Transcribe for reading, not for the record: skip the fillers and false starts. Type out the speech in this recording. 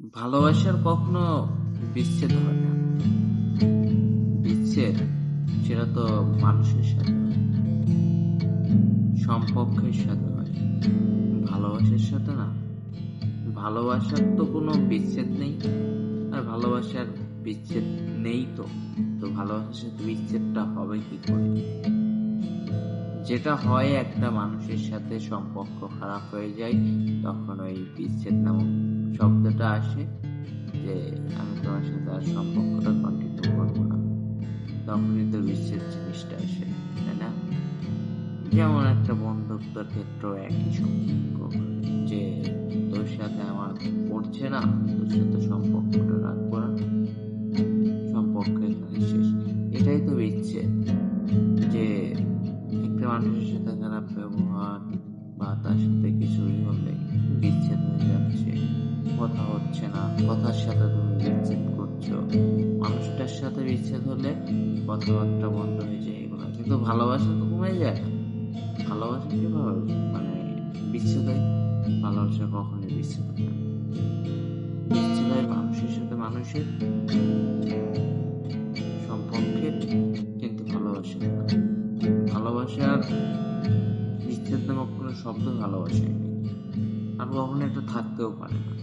ভালোবাসার কখনো বিচ্ছেদ হয় না। বিচ্ছেদ সেটা তো মানুষের সাথে হয়, সম্পর্কের সাথে হয়, ভালোবাসার সাথে না। ভালোবাসার তো কোনো বিচ্ছেদ নেই, আর ভালোবাসার বিচ্ছেদ নেই তো। তো ভালোবাসার সাথে বিচ্ছেদটা হবে কি করে? যেটা হয়, একটা মানুষের সাথে সম্পর্ক খারাপ হয়ে যায়, তখন ওই বিচ্ছেদ নামক শব্দটা আসে, যে আমি তোমার সাথে আর সম্পর্কটা কন্টিনিউ করবো না। তখনই তো বিচ্ছেদ জিনিসটা আসে, তাই না? যেমন একটা বন্ধুত্বের ক্ষেত্রেও একই সম্পর্ক, যে তোর সাথে আমার পড়ছে না, তোর সাথে সম্পর্কটা রাখবো না, সম্পর্ক এখানে শেষ। এটাই তো বিচ্ছেদ, যে একটা মানুষের সাথে খারাপ ব্যবহার বা তার সাথে কিছুই হলে বিচ্ছেদ হয়ে যাচ্ছে, কথা হচ্ছে না, কথার সাথে তুমি বিচ্ছেদ করছো। মানুষটার সাথে বিচ্ছেদ হলে কথাবার্তা বন্ধ হয়ে যায়, এগুলো কিন্তু ভালোবাসা তো কমে যায় না। ভালোবাসা কিভাবে বিচ্ছেদ হয়? ভালোবাসা কখনোই বিচ্ছেদ হয় না। বিচ্ছেদ হয় মানুষের সাথে মানুষের সম্পর্কের, কিন্তু ভালোবাসা হয় না। ভালোবাসার বিচ্ছেদ নামক কোনো শব্দ ভালোবাসায় নেই, আর কখনো এটা থাকতেও পারে না।